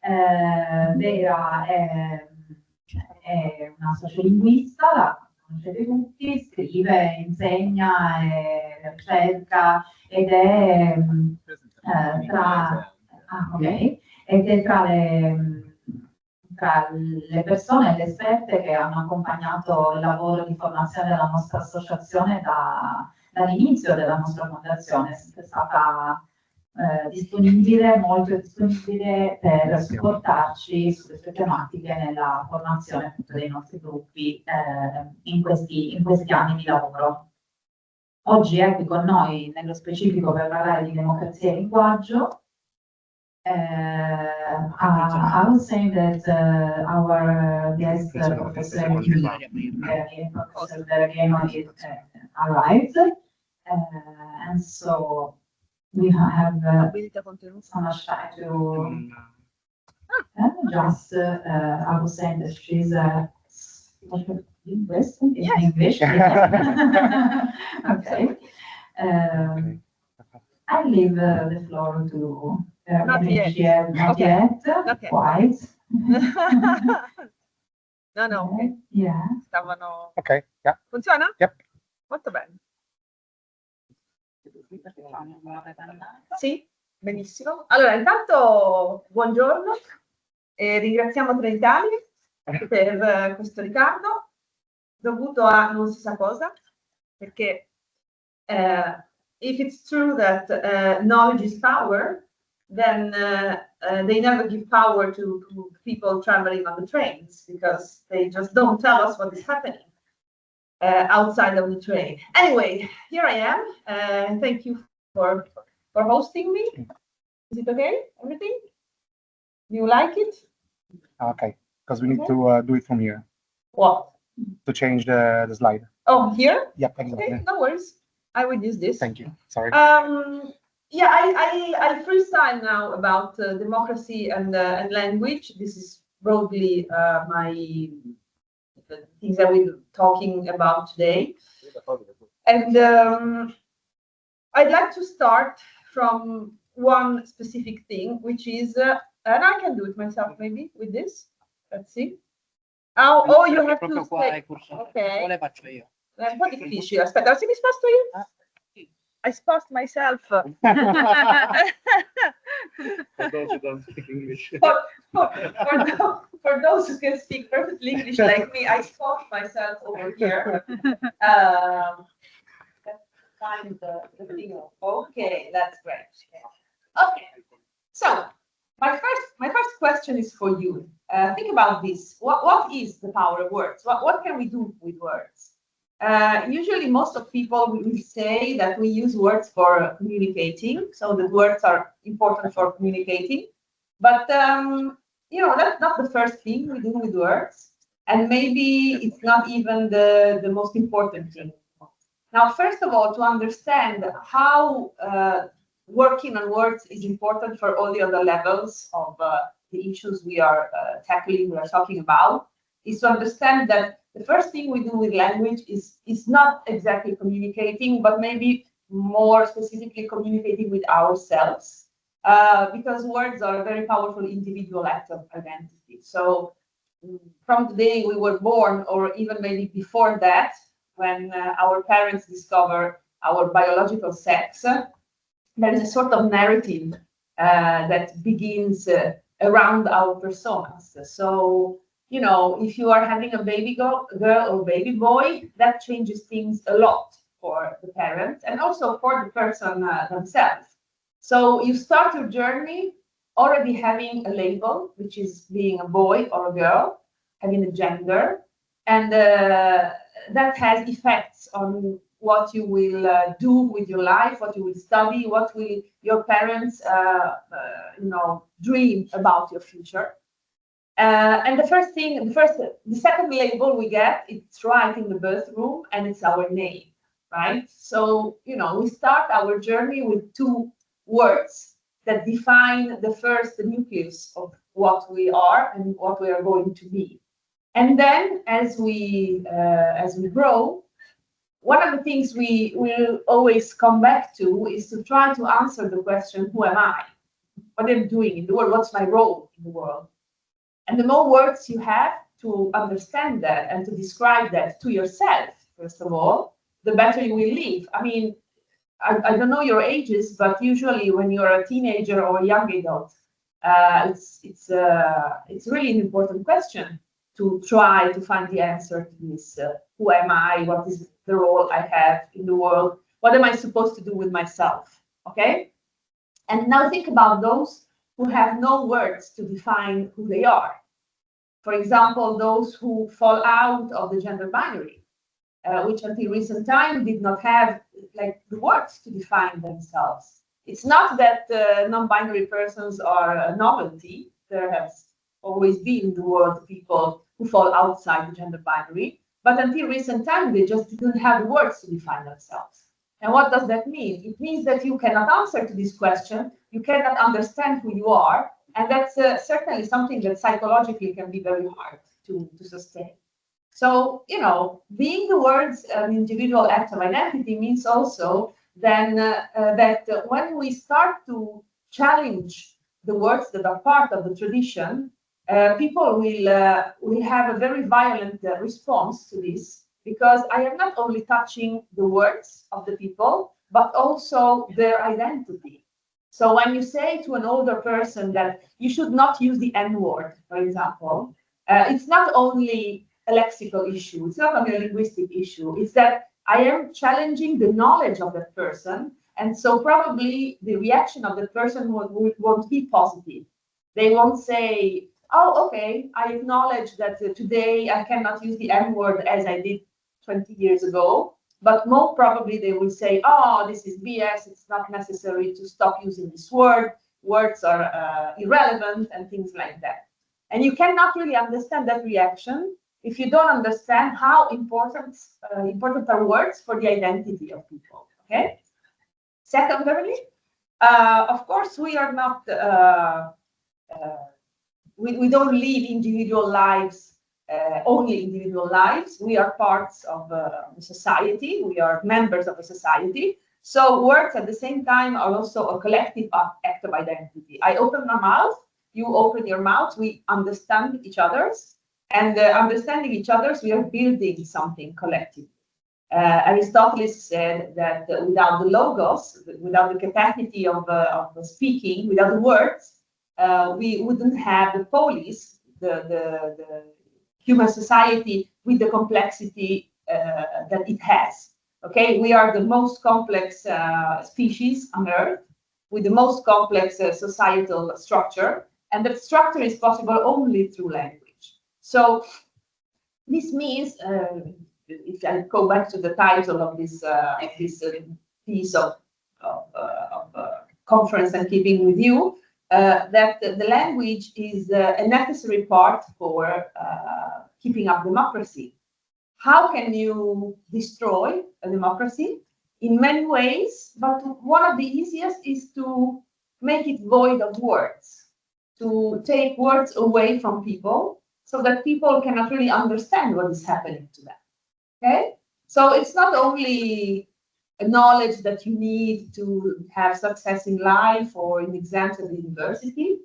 Vera è una sociolinguista, la conoscete tutti, scrive, insegna, ricerca ed è tra le persone e le esperte che hanno accompagnato il lavoro di formazione della nostra associazione dall'inizio della nostra fondazione. È sempre stata molto disponibile per supportarci su queste tematiche nella formazione dei nostri gruppi in questi anni di lavoro. Oggi è qui con noi nello specifico per parlare di democrazia e linguaggio. I would say that our guest, Professor Vera Gheno, arrived, and so we have so much time to just, I would say that she's a linguist in English. Okay. I leave the floor to not yet. Not yet. Quite. No, ok. Yeah. Stavano... Ok, yeah. Funziona? Yep. Molto bene. Sì, benissimo. Allora, intanto buongiorno e ringraziamo Trenitalia per questo ritardo dovuto a non si sa cosa, perché if it's true that knowledge is power, then they never give power to people traveling on the trains because they just don't tell us what is happening outside of the train. Anyway, here I am, and thank you for hosting me. Is it okay? Everything? Do you like it? Okay, because we need to do it from here. What? To change the slide. Oh, here? Yep, exactly. Okay, no worries. I will use this. Thank you. Sorry. Yeah, I freestyle now about democracy and language. This is broadly the things that we're talking about today. And I'd like to start from one specific thing, which is, and I can do it myself maybe with this. Let's see. Oh, you have to stay. Ok. È un po' difficile. Aspetta, se mi sposto io? I spost myself. For those who don't speak English. For those who can speak perfectly English like me, I spost myself over here. Find the thing. Okay, that's great. Okay, so my first question is for you. Think about this. What is the power of words? What can we do with words? Usually, most of people will say that we use words for communicating, so the words are important for communicating. But you know, that's not the first thing we do with words, and maybe it's not even the most important thing. Now, first of all, to understand how working on words is important for all the other levels of the issues we are tackling, we are talking about, is to understand that the first thing we do with language is not exactly communicating, but maybe more specifically communicating with ourselves, because words are a very powerful individual act of identity. So from the day we were born, or even maybe before that, when our parents discover our biological sex, there is a sort of narrative that begins around our personas. So, you know, if you are having a baby girl or baby boy, that changes things a lot for the parents and also for the person themselves. So you start your journey already having a label, which is being a boy or a girl, having a gender, and that has effects on what you will do with your life, what you will study, what will your parents, you know, dream about your future. And the second label we get, it's right in the birth room, and it's our name, right? So, you know, we start our journey with two words that define the nucleus of what we are and what we are going to be. And then as we grow, one of the things we will always come back to is to try to answer the question, who am I? what I'm doing in the world, what's my role in the world. And the more words you have to understand that and to describe that to yourself, first of all, the better you will live. I mean, I don't know your ages, but usually when you're a teenager or a young adult, it's really an important question to try to find the answer to this. Who am I? What is the role I have in the world? What am I supposed to do with myself? Okay? And now think about those who have no words to define who they are. For example, those who fall out of the gender binary, which until recent time did not have like the words to define themselves. It's not that non-binary persons are a novelty. There has always been in the world people who fall outside the gender binary, but until recent time they just didn't have the words to define themselves. And what does that mean? It means that you cannot answer to this question, you cannot understand who you are, and that's certainly something that psychologically can be very hard to sustain. So, you know, being the words an individual act of identity means also then that when we start to challenge the words that are part of the tradition, people will have a very violent response to this, because I am not only touching the words of the people, but also their identity. So when you say to an older person that you should not use the N-word, for example, it's not only a lexical issue, it's not only a linguistic issue, it's that I am challenging the knowledge of that person, and so probably the reaction of the person won't be positive. They won't say, oh, okay, I acknowledge that today I cannot use the N-word as I did 20 years ago, but more probably they will say, oh, this is BS, it's not necessary to stop using this word, words are irrelevant, and things like that. And you cannot really understand that reaction if you don't understand how important are words for the identity of people, okay? Secondarily, of course, we are not, we don't live individual lives, only individual lives. We are parts of the society. We are members of a society. So words at the same time are also a collective act of identity. I open my mouth, you open your mouth, we understand each other's, and understanding each other's, we are building something collective. Aristotle said that without the logos, without the capacity of speaking, without the words, we wouldn't have the polis, the human society with the complexity that it has. Okay, we are the most complex species on Earth with the most complex societal structure, and that structure is possible only through language. So this means, if I go back to the title of this piece of conference I'm keeping with you, that the language is a necessary part for keeping up democracy. How can you destroy a democracy? In many ways, but one of the easiest is to make it void of words, to take words away from people so that people cannot really understand what is happening to them. Okay? So it's not only a knowledge that you need to have success in life or in exams at the university.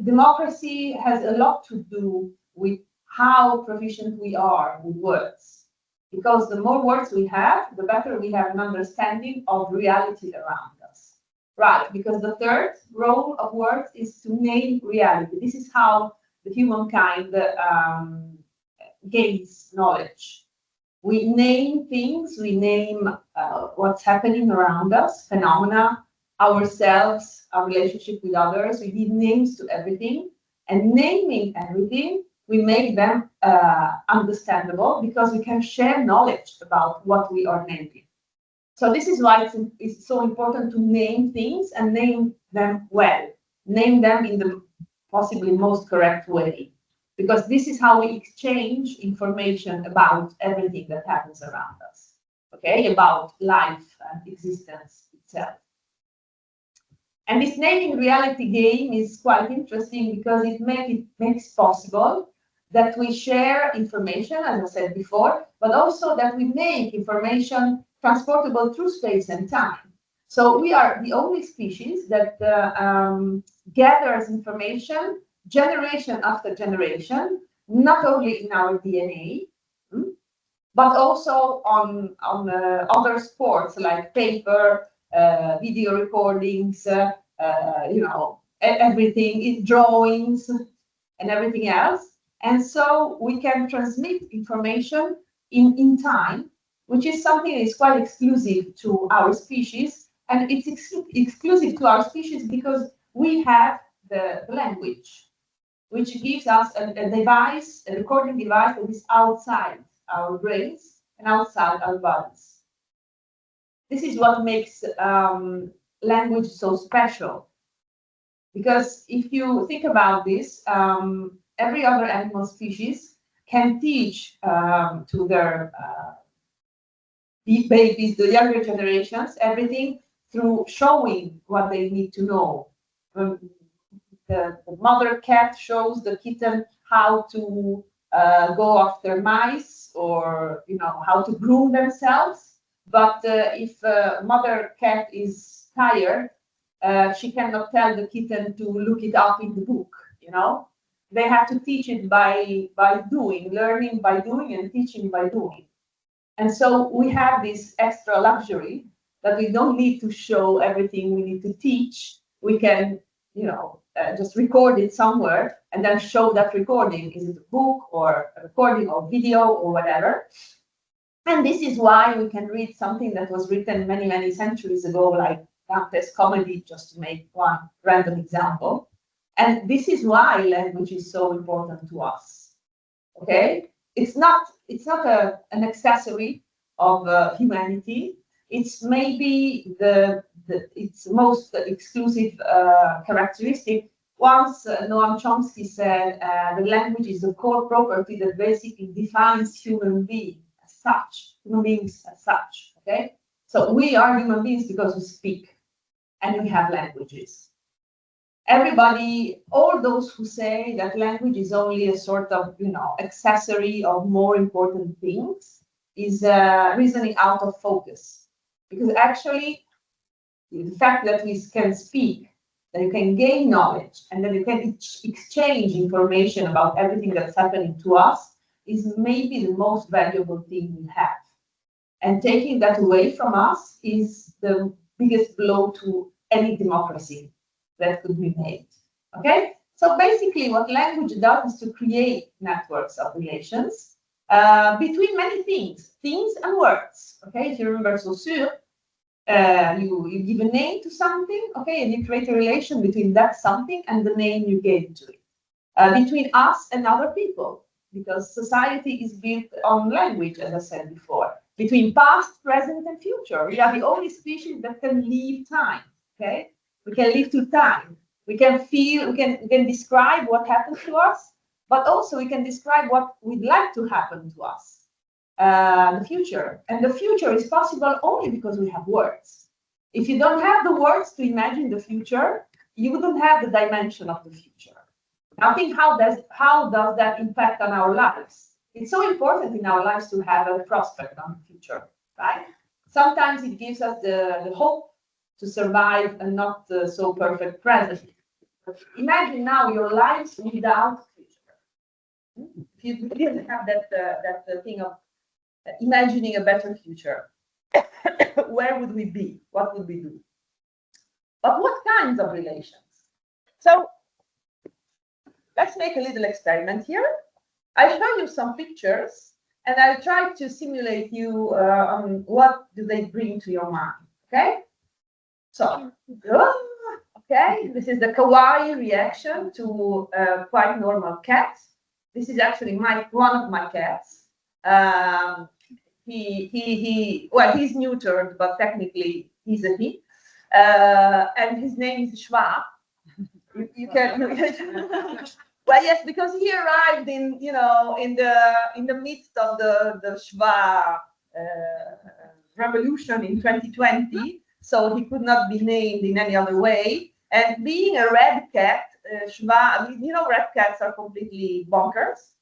Democracy has a lot to do with how proficient we are with words. Because the more words we have, the better we have an understanding of reality around us. Right, because the third role of words is to name reality. This is how the humankind gains knowledge. We name things, we name what's happening around us, phenomena, ourselves, our relationship with others. We give names to everything. And naming everything, we make them understandable because we can share knowledge about what we are naming. So this is why it's so important to name things and name them well. Name them in the possibly most correct way. Because this is how we exchange information about everything that happens around us, okay, about life and existence itself. And this naming reality game is quite interesting because it makes possible that we share information, as I said before, but also that we make information transportable through space and time. So we are the only species that gathers information generation after generation, not only in our DNA, but also on other sports like paper, video recordings, everything, drawings, and everything else. And so we can transmit information in time, which is something that is quite exclusive to our species. And it's exclusive to our species because we have the language, which gives us a device, a recording device that is outside our brains and outside our bodies. This is what makes language so special. Because if you think about this, every other animal species can teach to their babies, the younger generations, everything through showing what they need to know. The mother cat shows the kitten how to go after mice, or how to groom themselves. But if mother cat is tired, she cannot tell the kitten to look it up in the book. They have to teach it by doing, learning by doing, and teaching by doing. And so we have this extra luxury that we don't need to show everything we need to teach. We can, just record it somewhere and then show that recording. Is it a book or a recording or video or whatever? And this is why we can read something that was written many, many centuries ago, like Dante's Comedy, just to make one random example. And this is why language is so important to us. Okay, it's not an accessory of humanity. It's maybe its most exclusive characteristic. Once Noam Chomsky said the language is the core property that basically defines human beings as such. Okay, so we are human beings because we speak and we have languages. Everybody, all those who say that language is only a sort of, accessory of more important things, is reasoning out of focus. Because actually, the fact that we can speak, that you can gain knowledge, and that you can exchange information about everything that's happening to us, is maybe the most valuable thing we have. And taking that away from us is the biggest blow to any democracy that could be made. Okay, so basically what language does is to create networks of relations between many things and words. Okay, if you remember Saussure, you give a name to something, okay, and you create a relation between that something and the name you gave to it, between us and other people, because society is built on language, as I said before, between past, present, and future. We are the only species that can leave time. Okay. We can live through time. We can feel, we can describe what happened to us, but also we can describe what we'd like to happen to us, the future. And the future is possible only because we have words. If you don't have the words to imagine the future, you wouldn't have the dimension of the future. Now think, how does that impact on our lives? It's so important in our lives to have a prospect on the future, right? Sometimes it gives us the hope to survive a not so perfect present. Imagine now your lives without future. If you didn't have that thing of imagining a better future, where would we be? What would we do? But what kinds of relations? So let's make a little experiment here. I'll show you some pictures and I'll try to simulate you on what do they bring to your mind. Okay? So, okay, this is the kawaii reaction to a quite normal cat. This is actually one of my cats. Well, he's neutered, but technically he's a he. And his name is Schwa. You can. Well, yes, because he arrived in the midst of the Schwa revolution in 2020. So he could not be named in any other way. And being a red cat, Schwa, red cats are completely bonkers.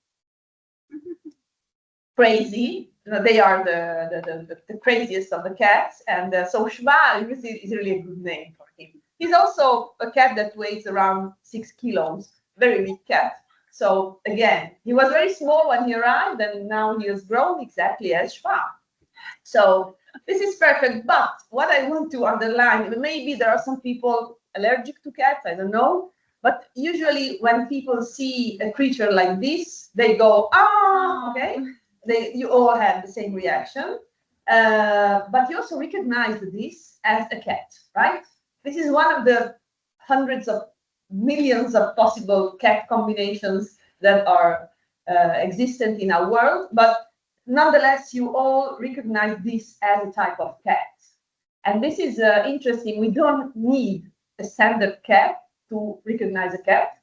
crazy. They are the craziest of the cats. And so Schwal is really a good name for him. He's also a cat that weighs around 6 kilos, very big cat. So again, he was very small when he arrived, and now he has grown exactly as Schwal. So this is perfect. But what I want to underline, maybe there are some people allergic to cats, I don't know. But usually when people see a creature like this, they go, ah, okay? You all have the same reaction. But you also recognize this as a cat, right? This is one of the hundreds of millions of possible cat combinations that are existent in our world. But nonetheless, you all recognize this as a type of cat. And this is interesting. We don't need a standard cat to recognize a cat.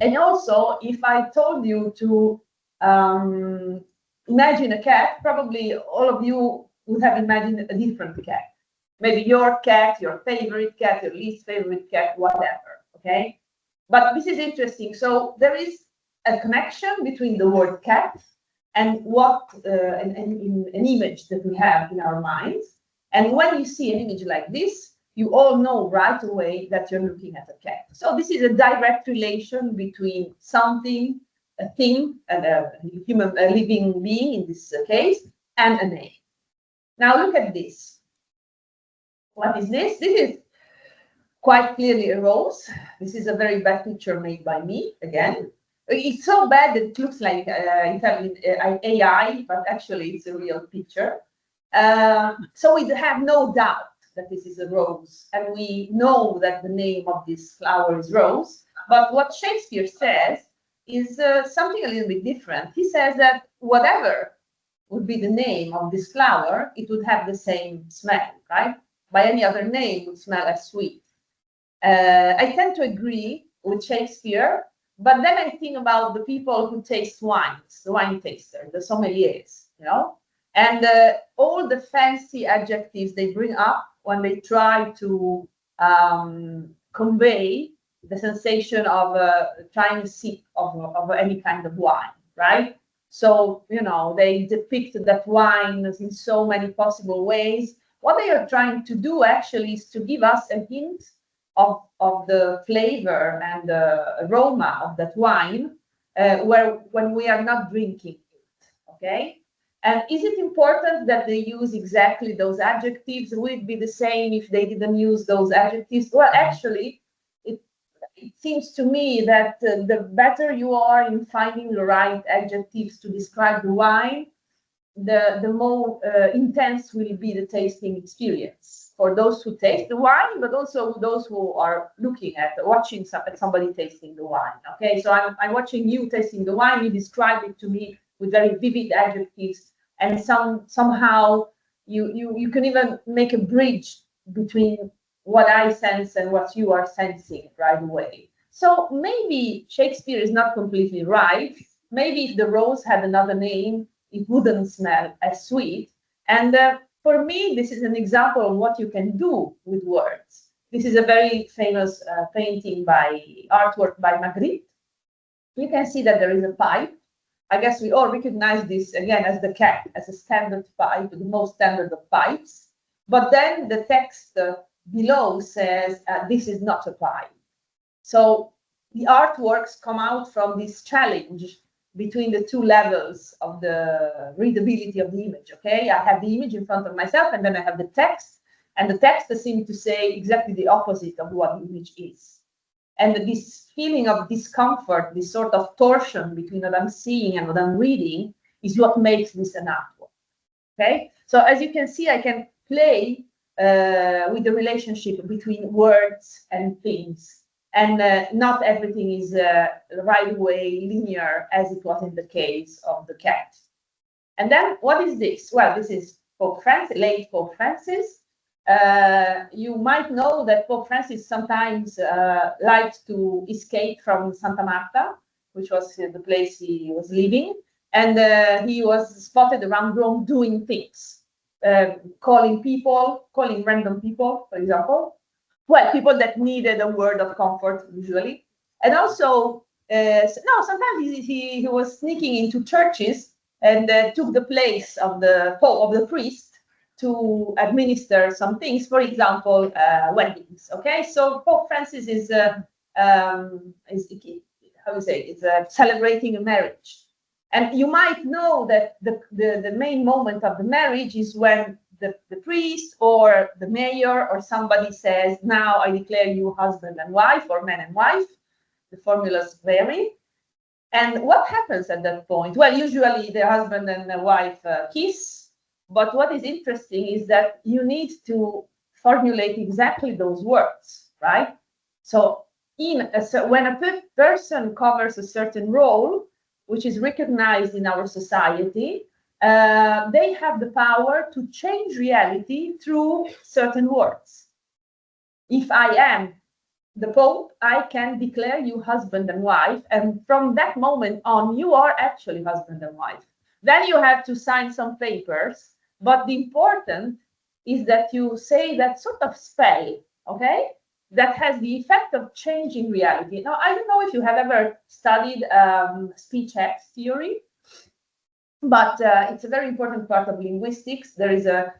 And also, if I told you to imagine a cat, probably all of you would have imagined a different cat. Maybe your cat, your favorite cat, your least favorite cat, whatever, okay? But this is interesting. So there is a connection between the word cat and what an image that we have in our minds. And when you see an image like this, you all know right away that you're looking at a cat. So this is a direct relation between something, a thing, a living being in this case, and a name. Now look at this. What is this? This is quite clearly a rose. This is a very bad picture made by me, again. It's so bad that it looks like AI, but actually it's a real picture. So we have no doubt that this is a rose, and we know that the name of this flower is rose. But what Shakespeare says is something a little bit different. He says that whatever would be the name of this flower, it would have the same smell, right? By any other name, it would smell as sweet. I tend to agree with Shakespeare, but then I think about the people who taste wines, the wine taster, the sommeliers, you know, and all the fancy adjectives they bring up when they try to convey the sensation of trying a sip of any kind of wine, right? So, you know, they depict that wine in so many possible ways. What they are trying to do actually is to give us a hint of the flavor and the aroma of that wine when we are not drinking it, okay? And is it important that they use exactly those adjectives? Would it be the same if they didn't use those adjectives? Well, actually, it seems to me that the better you are in finding the right adjectives to describe the wine, the more intense will be the tasting experience for those who taste the wine, but also those who are watching somebody tasting the wine. Okay, so I'm watching you tasting the wine. You describe it to me with very vivid adjectives, and somehow you can even make a bridge between what I sense and what you are sensing right away. So maybe Shakespeare is not completely right. Maybe if the rose had another name, it wouldn't smell as sweet. And for me, this is an example of what you can do with words. This is a very famous artwork by Magritte. You can see that there is a pipe. I guess we all recognize this again as the cat, as a standard pipe, the most standard of pipes. But then the text below says, this is not a pipe. So the artworks come out from this challenge between the two levels of the readability of the image, okay? I have the image in front of myself, and then I have the text, and the text seems to say exactly the opposite of what the image is. And this feeling of discomfort, this sort of torsion between what I'm seeing and what I'm reading, is what makes this an artwork, okay? So as you can see, I can play with the relationship between words and things. And not everything is right away linear, as it was in the case of the cat. And then what is this? Well, this is Pope Francis, late Pope Francis. You might know that Pope Francis sometimes liked to escape from Santa Marta, which was the place he was living. And he was spotted around Rome doing things, calling random people, for example. Well, people that needed a word of comfort, usually. And also, sometimes he was sneaking into churches and took the place of the Pope, of the priest, to administer some things, for example, weddings. Okay, so Pope Francis is how do you say, is celebrating a marriage. And you might know that the main moment of the marriage is when the priest or the mayor or somebody says, now I declare you husband and wife, or man and wife. The formulas vary. And what happens at that point? Well, usually the husband and the wife kiss. But what is interesting is that you need to formulate exactly those words, right? So when a person covers a certain role, which is recognized in our society, they have the power to change reality through certain words. If I am the Pope, I can declare you husband and wife, and from that moment on, you are actually husband and wife. Then you have to sign some papers, but the important is that you say that sort of spell, okay? That has the effect of changing reality. Now, I don't know if you have ever studied speech X theory, but it's a very important part of linguistics. There is a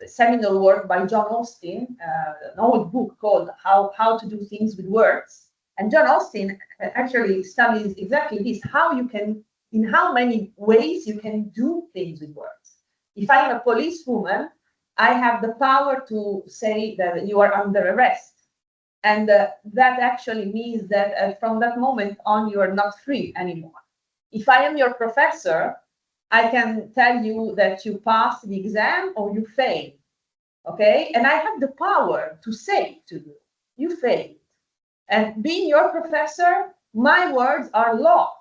seminal work by John Austin, an old book called How to Do Things with Words. And John Austin actually studies exactly this, how you can, in how many ways you can do things with words. If I'm a policewoman, I have the power to say that you are under arrest. And that actually means that from that moment on, you are not free anymore. If I am your professor, I can tell you that you passed the exam or you failed, okay? And I have the power to say to you, you failed. And being your professor, my words are law,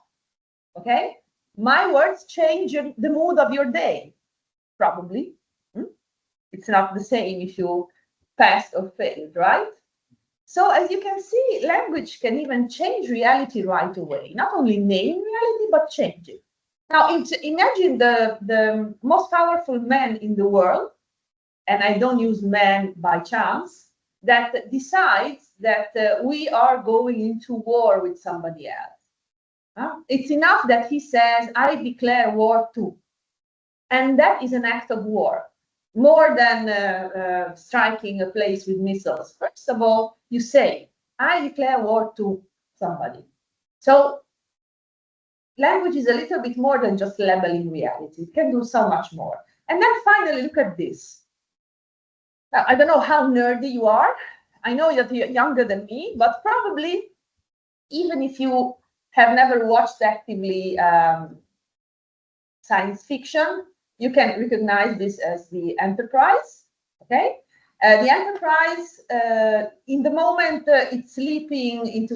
okay? My words change the mood of your day, probably. It's not the same if you passed or failed, right? So as you can see, language can even change reality right away. Not only name reality, but change it. Now, imagine the most powerful man in the world, and I don't use man by chance, that decides that we are going into war with somebody else. It's enough that he says, I declare war too. And that is an act of war, more than striking a place with missiles. First of all, you say, I declare war to somebody. So language is a little bit more than just labeling reality. It can do so much more. And then finally, look at this. Now, I don't know how nerdy you are. I know that you're younger than me, but probably even if you have never watched actively science fiction, you can recognize this as the Enterprise, okay? The Enterprise, in the moment, it's leaping into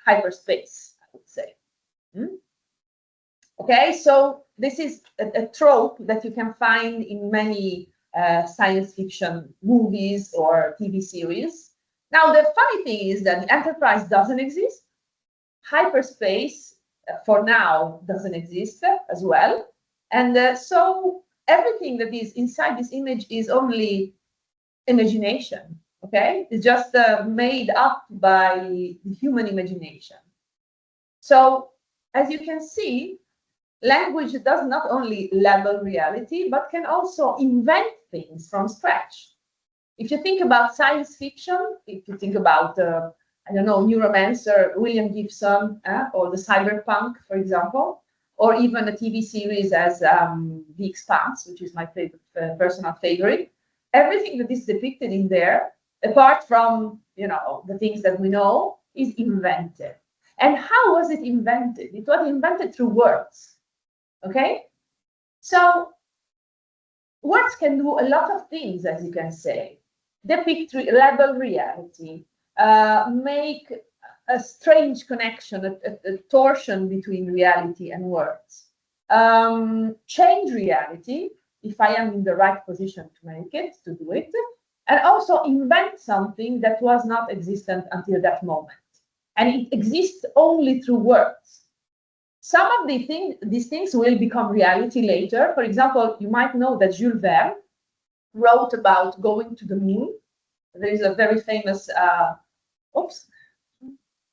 hyperspace, I would say. Okay, so this is a trope that you can find in many science fiction movies or TV series. Now, the funny thing is that the Enterprise doesn't exist. Hyperspace, for now, doesn't exist as well. And so everything that is inside this image is only imagination, okay? It's just made up by the human imagination. So, as you can see, language does not only label reality, but can also invent things from scratch. If you think about science fiction, if you think about, I don't know, Neuromancer, William Gibson, or the cyberpunk, for example, or even a TV series as The Expanse, which is my favorite, personal favorite, everything that is depicted in there, apart from, you know, the things that we know, is invented. And how was it invented? It was invented through words. Okay, so words can do a lot of things, as you can say. Depict, label reality, make a strange connection, a torsion between reality and words, change reality, if I am in the right position to make it, to do it, and also invent something that was not existent until that moment. And it exists only through words. Some of these things will become reality later. For example, you might know that Jules Verne wrote about going to the moon. There is a very famous,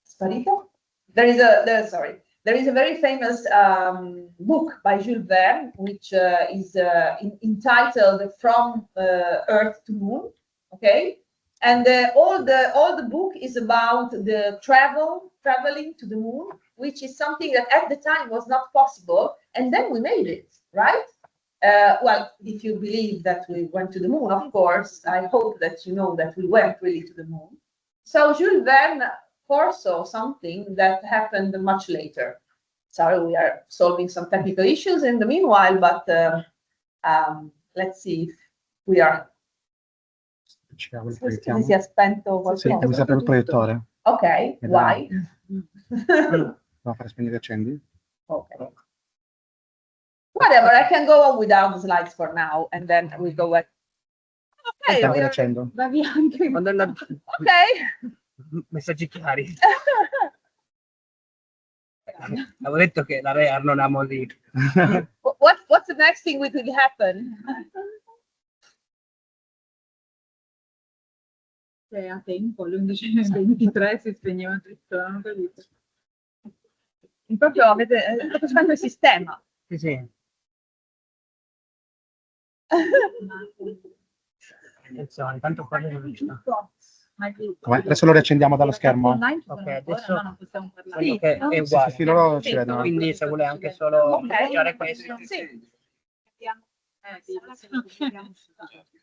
Sparito? There there is a very famous book by Jules Verne, which is entitled "From Earth to Moon." Okay, and all the book is about the traveling to the moon, which is something that at the time was not possible, and then we made it, right? Well, if you believe that we went to the moon, of course, I hope that you know that we went really to the moon. So Jules Verne foresaw something that happened much later. Sorry, we are solving some technical issues in the meanwhile, but let's see if we are. Si è Si è spento qualcosa. mi serve il proiettore. Ok, why? Devo fare spegnere e accendi? Okay. Whatever, I can go on without the slides for now, and then we go back. Okay, Intanto we le are... accendo. Okay. Messaggi chiari. Avevo detto che la Real non amo lì. What's the next thing which will happen? Se a tempo, l'11:23 si spegneva tutto, non ho capito. Proprio avete spento il sistema. Sì, sì. Attenzione, tanto qua non ci sta. Adesso lo riaccendiamo dallo schermo. Ok, adesso non possiamo parlare. quello che è Sì, uguale. sì, loro ci Sì, vedono. Quindi se vuole anche solo iniziare questo. Sì.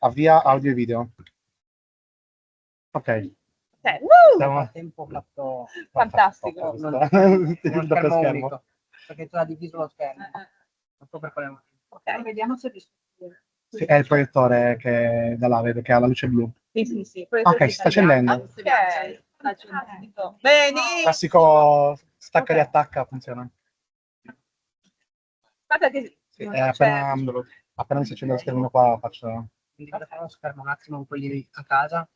Avvia audio e video. Ok. Okay. Woo! Siamo Nel tempo fatto Fantastico. uno doppio schermo schermo. unico, perché tu hai diviso lo schermo. Non so per quale motivo. Okay. Vediamo se riesco. Sì, è il proiettore che da là, vedo che ha la luce blu. Sì, sì. Ok, si sta accendendo. Ok. Benissimo. Classico stacca e riattacca, funziona. Guarda che Sì, non appena mi si accende lo schermo qua faccio... Quindi cosa fare lo schermo un attimo con quelli a casa.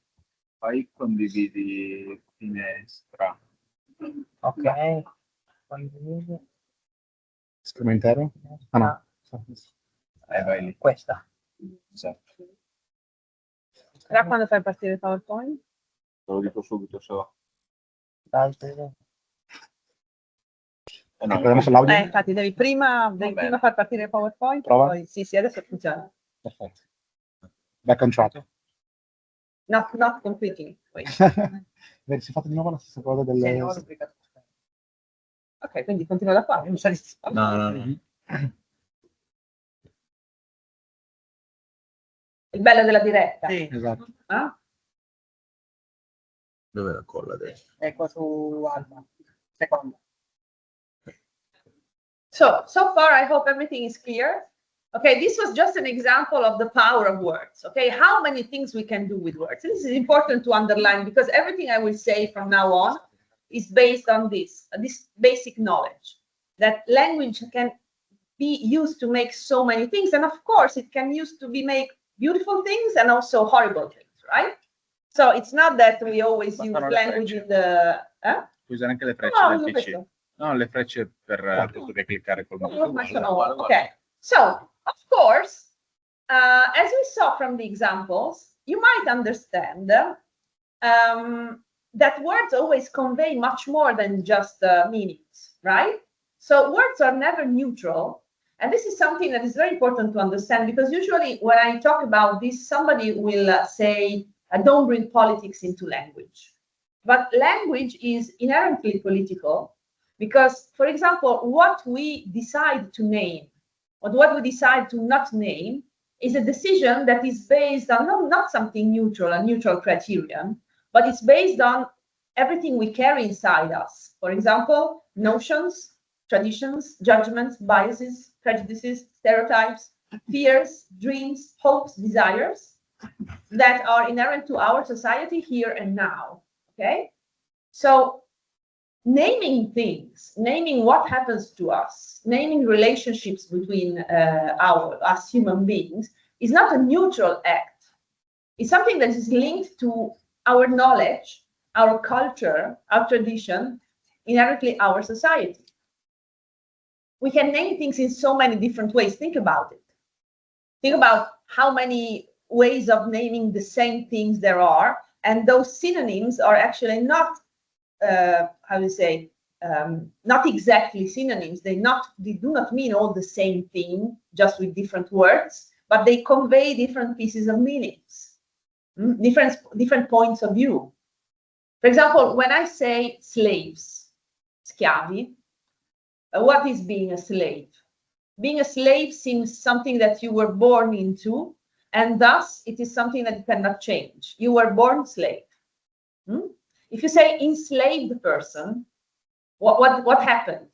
Poi condividi finestra. Ok. Condividi. Schermo intero? Ah no. Vai lì. Questa. Esatto. Però quando fai partire il PowerPoint? Te lo dico subito se va. L'altro. No, Proviamo sull'audio? Infatti devi prima far partire il PowerPoint. Prova. Poi, sì, adesso funziona. Perfetto. Back on track. Not completely. Wait. Vedi, si è fatto di nuovo la stessa cosa del... Sì, ho duplicato. Ok, quindi continua da qua. no. Il bello della diretta. Sì. Esatto. Ah? Dove la colla adesso? Ecco su Alba. Secondo. So far, I hope everything is clear. Okay, this was just an example of the power of words. Okay, how many things we can do with words. This is important to underline because everything I will say from now on is based on this basic knowledge that language can be used to make so many things. And of course, it can use to make beautiful things and also horrible things, right? So it's not that we always use language in the... Puoi usare anche le frecce No, del PC. No, le frecce per poter cliccare col mouse. Okay, so of course, as we saw from the examples, you might understand that words always convey much more than just meanings, right? So words are never neutral. And this is something that is very important to understand because usually when I talk about this, somebody will say, don't bring politics into language. But language is inherently political because, for example, what we decide to name or what we decide to not name is a decision that is based on not something neutral, a neutral criterion, but it's based on everything we carry inside us. For example, notions, traditions, judgments, biases, prejudices, stereotypes, fears, dreams, hopes, desires that are inherent to our society here and now. Okay? So naming things, naming what happens to us, naming relationships between us human beings is not a neutral act. It's something that is linked to our knowledge, our culture, our tradition, inherently our society. We can name things in so many different ways. Think about it. Think about how many ways of naming the same things there are, and those synonyms are actually not, how do you say, not exactly synonyms. They do not mean all the same thing, just with different words, but they convey different pieces of meanings, different points of view. For example, when I say slaves, schiavi, what is being a slave? Being a slave seems something that you were born into, and thus it is something that you cannot change. You were born slave. If you say enslaved person, what happened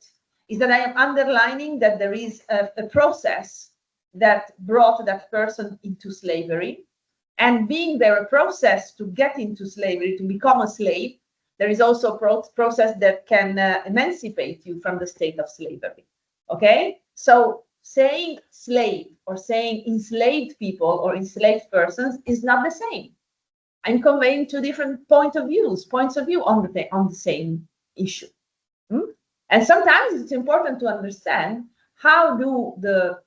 is that I am underlining that there is a process that brought that person into slavery, and being there a process to get into slavery, to become a slave, there is also a process that can emancipate you from the state of slavery. Okay, so saying slave or saying enslaved people or enslaved persons is not the same. I'm conveying two different points of view on the same issue. And sometimes it's important to understand how do the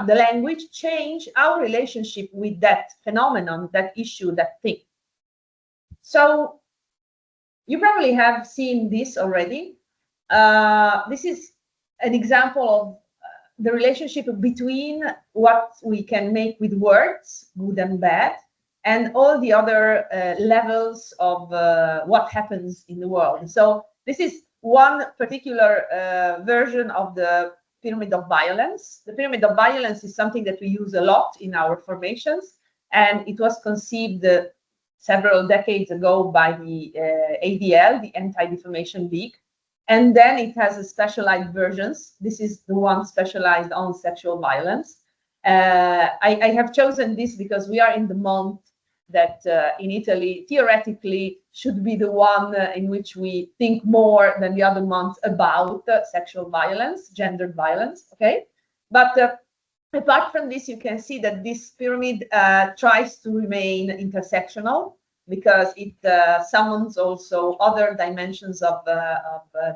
language change our relationship with that phenomenon, that issue, that thing. So you probably have seen this already. This is an example of the relationship between what we can make with words, good and bad, and all the other levels of what happens in the world. So this is one particular version of the pyramid of violence. The pyramid of violence is something that we use a lot in our formations, and it was conceived several decades ago by the ADL, the Anti-Defamation League. And then it has a specialized versions. This is the one specialized on sexual violence. I have chosen this because we are in the month that in Italy theoretically should be the one in which we think more than the other months about sexual violence, gendered violence, okay? But apart from this, you can see that this pyramid tries to remain intersectional because it summons also other dimensions of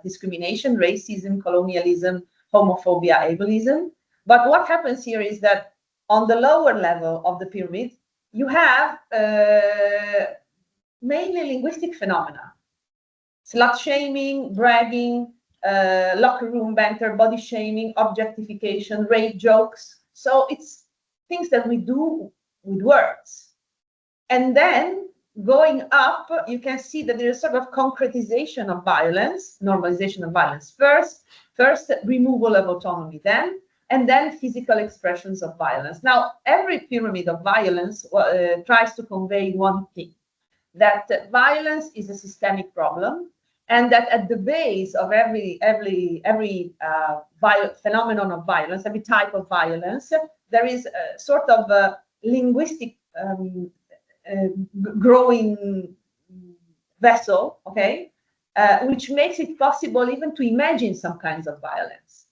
discrimination, racism, colonialism, homophobia, ableism. But what happens here is that on the lower level of the pyramid, you have mainly linguistic phenomena. Slut shaming, bragging, locker room banter, body shaming, objectification, rape jokes. So it's things that we do with words. And then going up, you can see that there's sort of concretization of violence, normalization of violence first removal of autonomy and then physical expressions of violence. Now, every pyramid of violence tries to convey one thing, that violence is a systemic problem, and that at the base of every phenomenon of violence, every type of violence, there is a sort of a linguistic growing vessel, okay, which makes it possible even to imagine some kinds of violence.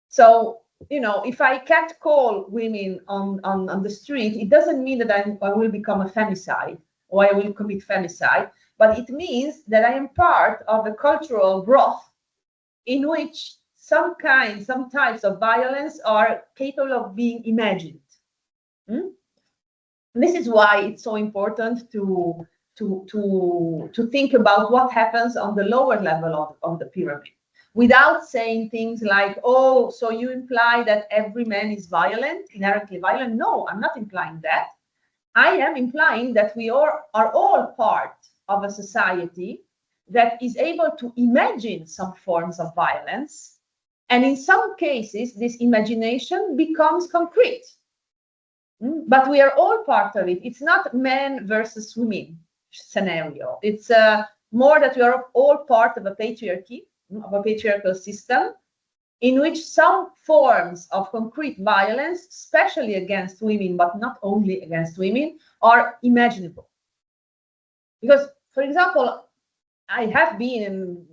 So, you know, if I catcall women on the street, it doesn't mean that I will become a femicide or I will commit femicide, but it means that I am part of a cultural broth in which some types of violence are capable of being imagined. This is why it's so important to think about what happens on the lower level of the pyramid, without saying things like, oh, so you imply that every man is violent, inherently violent. No, I'm not implying that. I am implying that we are all part of a society that is able to imagine some forms of violence. And in some cases, this imagination becomes concrete. But we are all part of it. It's not men versus women scenario. It's more that we are all part of a patriarchy, of a patriarchal system, in which some forms of concrete violence, especially against women, but not only against women, are imaginable. Because, for example, I have been in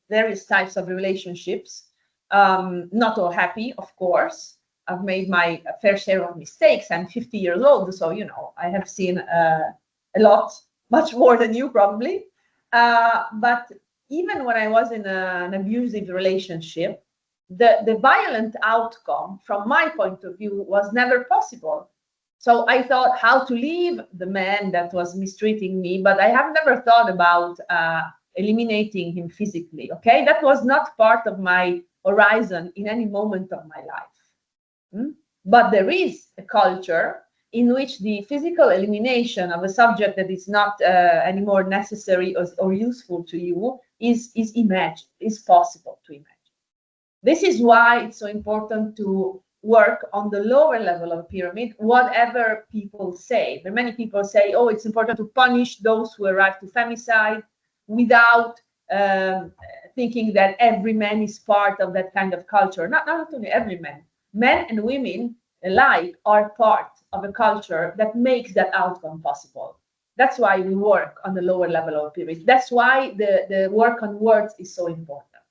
various types of relationships, not all happy, of course. I've made my fair share of mistakes. I'm 50 years old, so, you know, I have seen a lot, much more than you probably. But even when I was in an abusive relationship, the violent outcome, from my point of view, was never possible. So I thought how to leave the man that was mistreating me, but I have never thought about eliminating him physically. Okay, that was not part of my horizon in any moment of my life. But there is a culture in which the physical elimination of a subject that is not anymore necessary or useful to you is imagined, is possible to imagine. This is why it's so important to work on the lower level of the pyramid, whatever people say. But many people say, oh, it's important to punish those who arrive to femicide without thinking that every man is part of that kind of culture. Not only every man. Men and women alike are part of a culture that makes that outcome possible. That's why we work on the lower level of the pyramid. That's why the work on words is so important.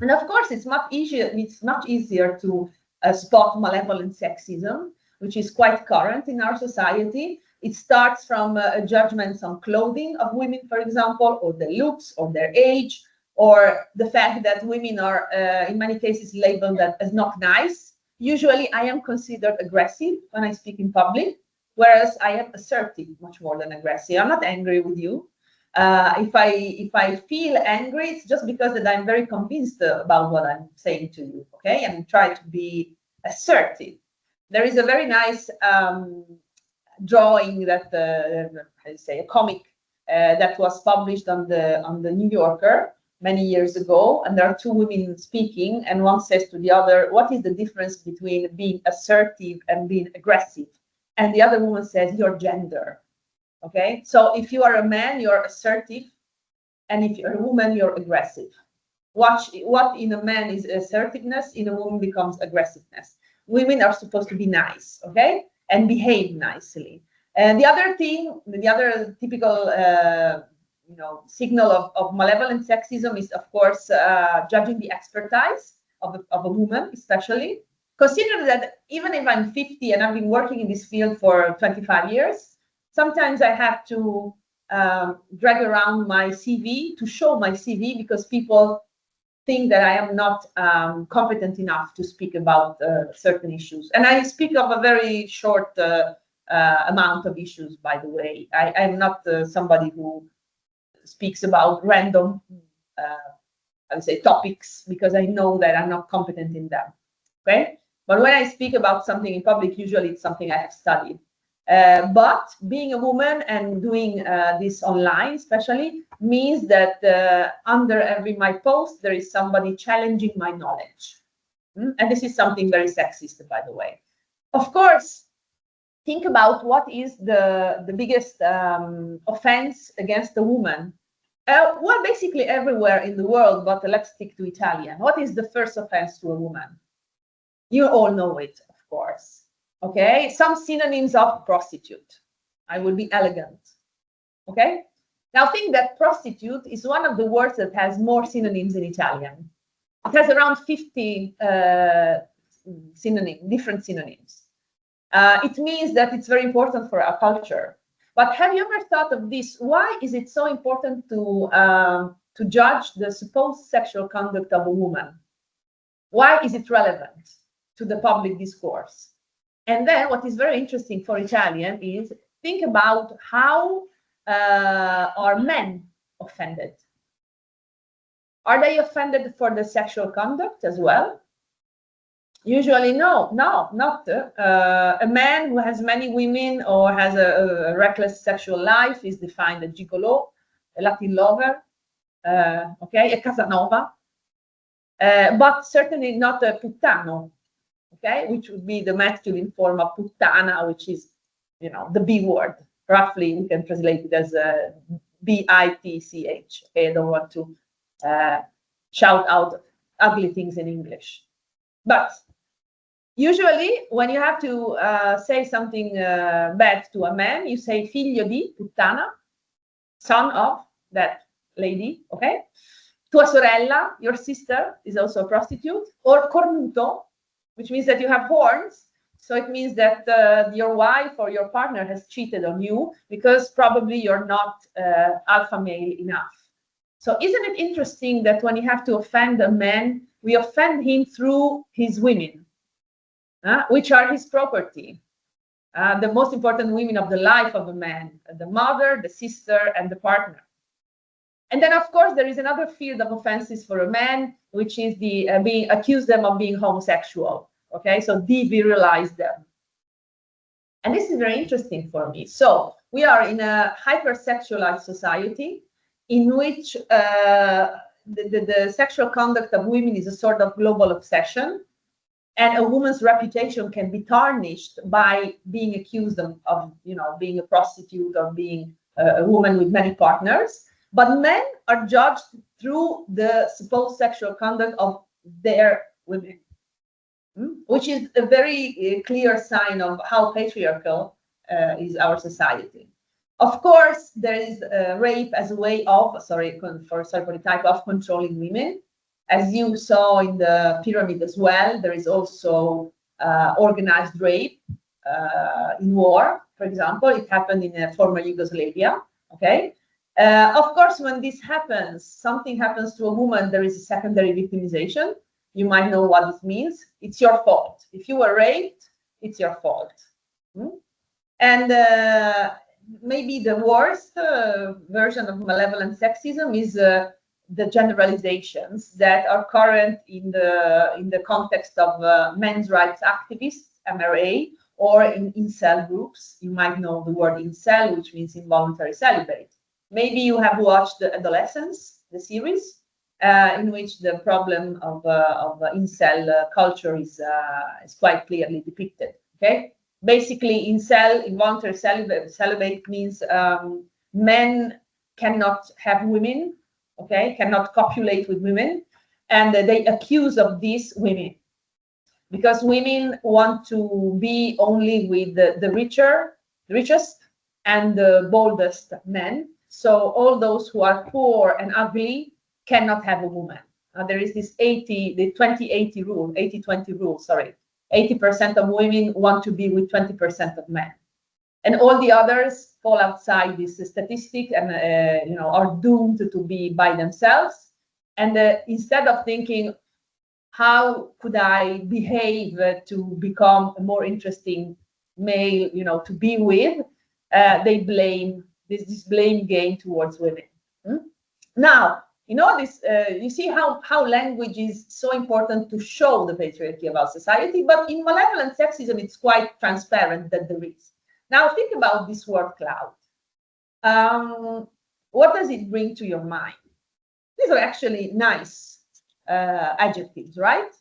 And of course, it's much easier to spot malevolent sexism, which is quite current in our society. It starts from judgments on clothing of women, for example, or their looks, or their age, or the fact that women are, in many cases, labeled as not nice. Usually, I am considered aggressive when I speak in public, whereas I am assertive much more than aggressive. I'm not angry with you. If I feel angry, it's just because that I'm very convinced about what I'm saying to you. Okay, and try to be assertive. There is a very nice drawing that I say a comic that was published on the New Yorker many years ago, and there are two women speaking, and one says to the other, "What is the difference between being assertive and being aggressive?" And the other woman says, "Your gender." Okay, so if you are a man, you're assertive, and if you're a woman, you're aggressive. What in a man is assertiveness, in a woman becomes aggressiveness. Women are supposed to be nice, okay, and behave nicely. And the other thing, the other typical signal of malevolent sexism is, of course, judging the expertise of a woman, especially. Consider that even if I'm 50 and I've been working in this field for 25 years, sometimes I have to drag around my CV to show my CV because people think that I am not competent enough to speak about certain issues. And I speak of a very short amount of issues, by the way. I'm not somebody who speaks about random, I would say, topics, because I know that I'm not competent in them. Okay? But when I speak about something in public, usually it's something I have studied. But being a woman and doing this online especially means that under every my post, there is somebody challenging my knowledge. And this is something very sexist, by the way. Of course, think about what is the biggest offense against a woman. Well, basically everywhere in the world, but let's stick to Italian. What is the first offense to a woman? You all know it, of course. Okay, some synonyms of prostitute. I will be elegant. Okay, now think that prostitute is one of the words that has more synonyms in Italian. It has around 50 different synonyms. It means that it's very important for our culture. But have you ever thought of this? Why is it so important to judge the supposed sexual conduct of a woman? Why is it relevant to the public discourse? And then what is very interesting for Italian is think about how are men offended? Are they offended for the sexual conduct as well? Usually, no, not. A man who has many women or has a reckless sexual life is defined a gigolo, a Latin lover, okay, a Casanova, but certainly not a puttano, okay, which would be the masculine form of puttana, which is, the B word. Roughly, we can translate it as bitch. Okay, I don't want to shout out ugly things in English, but usually, when you have to say something bad to a man, you say figlio di puttana, son of that lady, okay? Tua sorella, your sister, is also a prostitute, or cornuto, which means that you have horns. So it means that your wife or your partner has cheated on you because probably you're not alpha male enough. So isn't it interesting that when you have to offend a man, we offend him through his women? Which are his property, the most important women of the life of a man, the mother, the sister, and the partner. And then, of course, there is another field of offenses for a man, which is the being accused them of being homosexual. Okay, so devirilize them. And this is very interesting for me. So we are in a hypersexualized society in which the sexual conduct of women is a sort of global obsession, and a woman's reputation can be tarnished by being accused of being a prostitute or being a woman with many partners. But men are judged through the supposed sexual conduct of their women, which is a very clear sign of how patriarchal is our society. Of course, there is rape as a way of, sorry for the type of controlling women. As you saw in the pyramid as well, there is also organized rape in war, for example. It happened in former Yugoslavia, okay? Of course, when this happens, something happens to a woman, there is a secondary victimization. You might know what this means. It's your fault. If you were raped, it's your fault. And maybe the worst version of malevolent sexism is the generalizations that are current in the context of men's rights activists, MRA, or in incel groups. You might know the word incel, which means involuntary celibate. Maybe you have watched the Adolescence, the series, in which the problem of incel culture is quite clearly depicted. Okay, basically, incel, involuntary celibate means men cannot have women, okay, cannot copulate with women, and they accuse of this women, because women want to be only with the richest and the boldest men. So all those who are poor and ugly cannot have a woman. There is this 20-80 rule, 80-20 rule, sorry. 80% of women want to be with 20% of men. And all the others fall outside this statistic and are doomed to be by themselves. And instead of thinking, how could I behave to become a more interesting male, to be with, they blame this blame game towards women. Now, this you see how language is so important to show the patriarchy of our society, but in malevolent sexism, it's quite transparent that there is. Now, think about this word cloud. What does it bring to your mind? These are actually nice adjectives, right?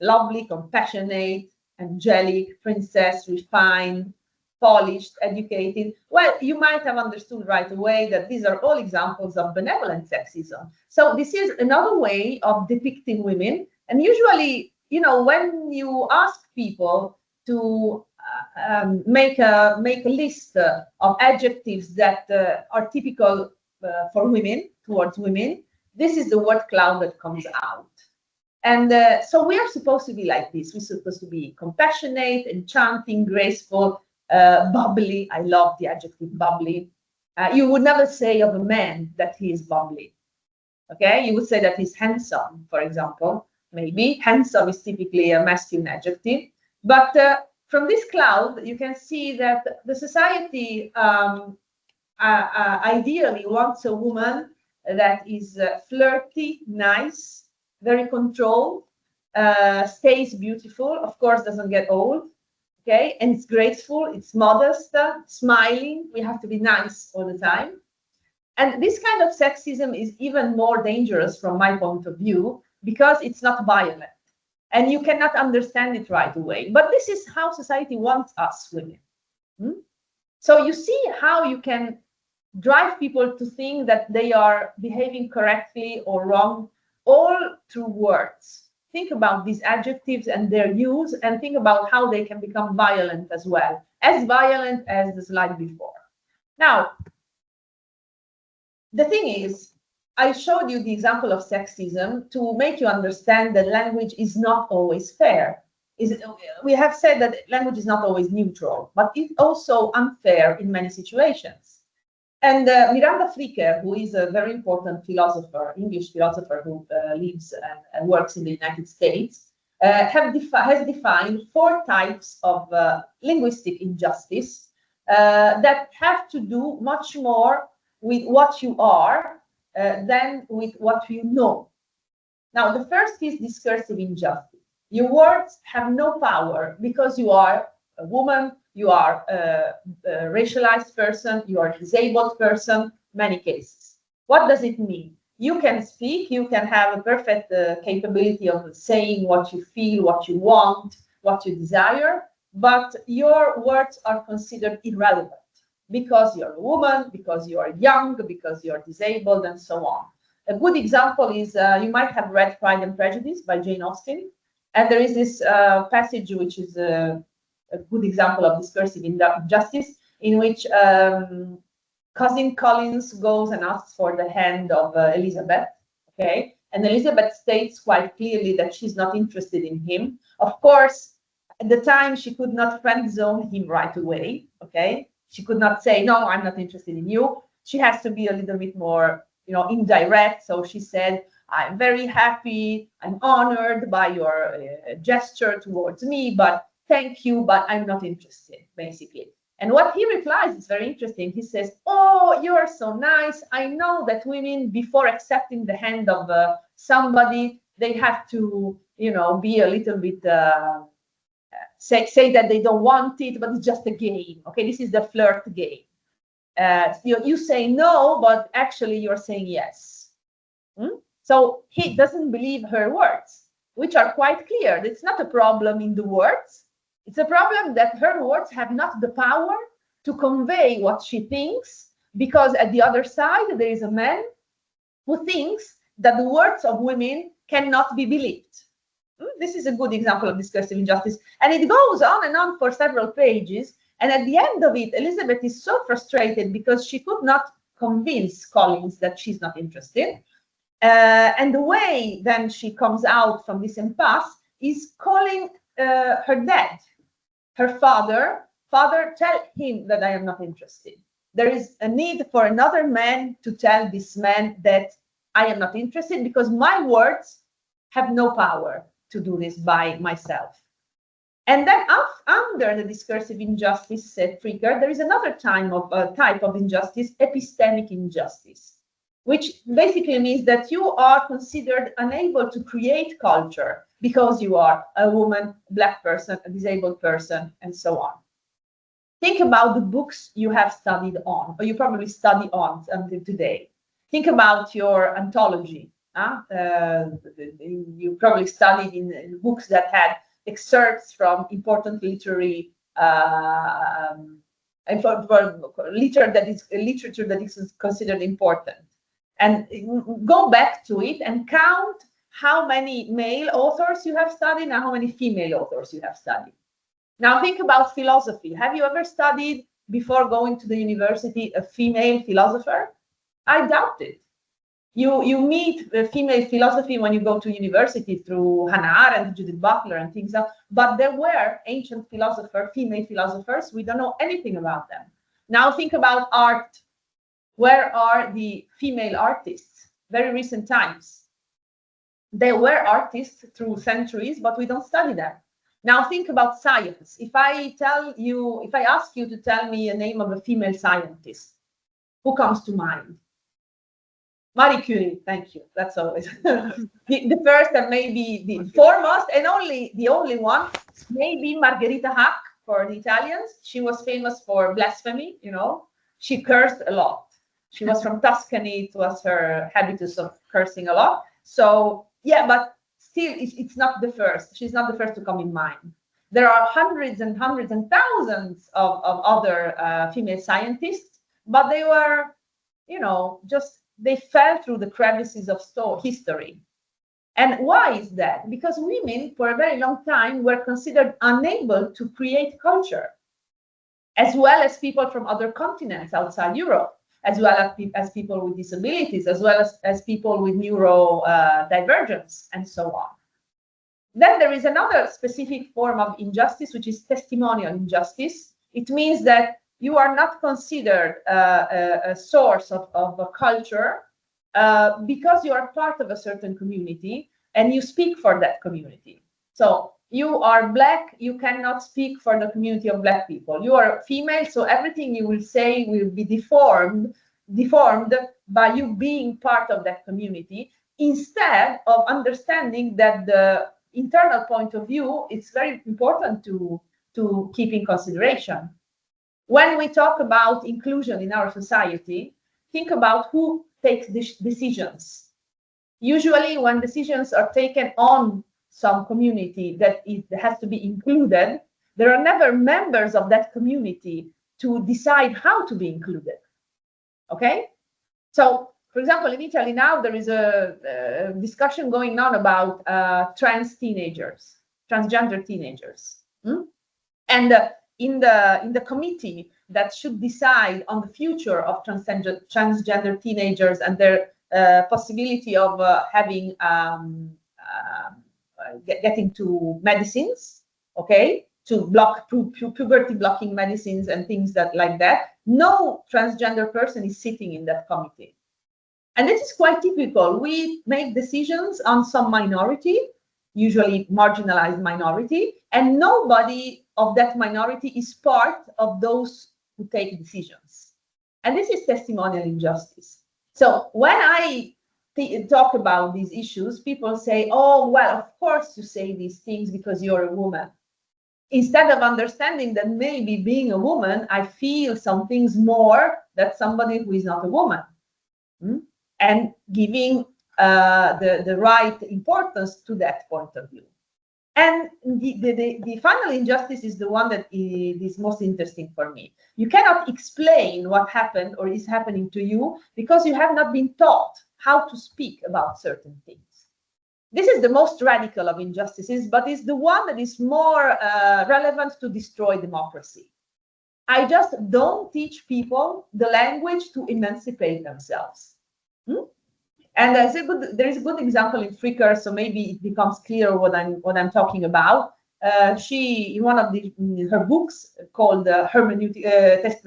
Lovely, compassionate, angelic, princess, refined, polished, educated. Well, you might have understood right away that these are all examples of benevolent sexism. So this is another way of depicting women. And usually, when you ask people to make a list of adjectives that are typical for women, towards women, this is the word cloud that comes out. And so we are supposed to be like this. We're supposed to be compassionate, enchanting, graceful, bubbly. I love the adjective bubbly. You would never say of a man that he is bubbly. Okay, you would say that he's handsome, for example. Maybe handsome is typically a masculine adjective. But from this cloud, you can see that the society ideally wants a woman that is flirty, nice, very controlled, stays beautiful, of course, doesn't get old. Okay, and it's graceful, it's modest, smiling. We have to be nice all the time. And this kind of sexism is even more dangerous from my point of view because it's not violent and you cannot understand it right away. But this is how society wants us women. So you see how you can drive people to think that they are behaving correctly or wrong, all through words. Think about these adjectives and their use, and think about how they can become violent as well, as violent as the slide before. Now, the thing is, I showed you the example of sexism to make you understand that language is not always fair. We have said that language is not always neutral, but it's also unfair in many situations. And Miranda Flicker, who is a very important philosopher, English philosopher who lives and works in the United States, has defined 4 types of linguistic injustice that have to do much more with what you are than with what you know. Now, the first is discursive injustice. Your words have no power because you are a woman, you are a racialized person, you are a disabled person, many cases. What does it mean? You can speak, you can have a perfect capability of saying what you feel, what you want, what you desire, but your words are considered irrelevant because you're a woman, because you are young, because you're disabled, and so on. A good example is you might have read Pride and Prejudice by Jane Austen, and there is this passage which is a good example of discursive injustice, in which Cousin Collins goes and asks for the hand of Elizabeth, okay? And Elizabeth states quite clearly that she's not interested in him. Of course, at the time, she could not friend zone him right away, okay? She could not say, no, I'm not interested in you. She has to be a little bit more, indirect. So she said, I'm very happy, I'm honored by your gesture towards me, but thank you, but I'm not interested, basically. And what he replies is very interesting. He says, oh, you're so nice. I know that women, before accepting the hand of somebody, they have to, be a little bit, say that they don't want it, but it's just a game. Okay, this is the flirt game. You say no, but actually you're saying yes. So he doesn't believe her words, which are quite clear. It's not a problem in the words. It's a problem that her words have not the power to convey what she thinks, because at the other side, there is a man who thinks that the words of women cannot be believed. This is a good example of discursive injustice. And it goes on and on for several pages. And at the end of it, Elizabeth is so frustrated because she could not convince Collins that she's not interested. And the way then she comes out from this impasse is calling her dad, her father, tell him that I am not interested. There is a need for another man to tell this man that I am not interested, because my words have no power to do this by myself. And then under the discursive injustice, said Fricker, there is another type of injustice, epistemic injustice, which basically means that you are considered unable to create culture because you are a woman, a Black person, a disabled person, and so on. Think about the books you have studied on, or you probably study on until today. Think about your anthology. You probably studied in books that had excerpts from important literary literature that is considered important. And go back to it and count how many male authors you have studied and how many female authors you have studied. Now think about philosophy. Have you ever studied, before going to the university, a female philosopher? I doubt it. You meet female philosophy when you go to university through Hannah Arendt, Judith Butler, and things like that. But there were ancient philosophers, female philosophers. We don't know anything about them. Now think about art. Where are the female artists? Very recent times. There were artists through centuries, but we don't study them. Now think about science. If I ask you to tell me a name of a female scientist, who comes to mind? Marie Curie, thank you. That's always the first and maybe the foremost, and the only one, maybe Margherita Hack for the Italians. She was famous for blasphemy, She cursed a lot. She was from Tuscany. It was her habitus of cursing a lot. So yeah, but still, it's not the first. She's not the first to come in mind. There are hundreds and hundreds and thousands of other female scientists, but they were, they fell through the crevices of history. And why is that? Because women, for a very long time, were considered unable to create culture, as well as people from other continents outside Europe, as well as people with disabilities, as well as people with neurodivergence, and so on. Then there is another specific form of injustice, which is testimonial injustice. It means that you are not considered a source of a culture because you are part of a certain community and you speak for that community. So you are Black, you cannot speak for the community of Black people. You are female, so everything you will say will be deformed by you being part of that community, instead of understanding that the internal point of view is very important to keep in consideration. When we talk about inclusion in our society, think about who takes decisions. Usually when decisions are taken on some community that it has to be included, there are never members of that community to decide how to be included. Okay? So, for example, in Italy now there is a discussion going on about transgender teenagers. And in the committee that should decide on the future of transgender teenagers and their possibility of having getting to medicines, okay, to block puberty blocking medicines and things like that, no transgender person is sitting in that committee. And this is quite typical. We make decisions on some minority, usually marginalized minority, and nobody of that minority is part of those who take decisions. And this is testimonial injustice. So when I talk about these issues, people say, oh, well, of course you say these things because you're a woman. Instead of understanding that maybe being a woman, I feel some things more than somebody who is not a woman. And giving the right importance to that point of view. And the final injustice is the one that is most interesting for me. You cannot explain what happened or is happening to you because you have not been taught how to speak about certain things. This is the most radical of injustices, but it's the one that is more relevant to destroy democracy. I just don't teach people the language to emancipate themselves. And there is a good example in Fricker, so maybe it becomes clear what I'm talking about. She, in one of her books called Epistemic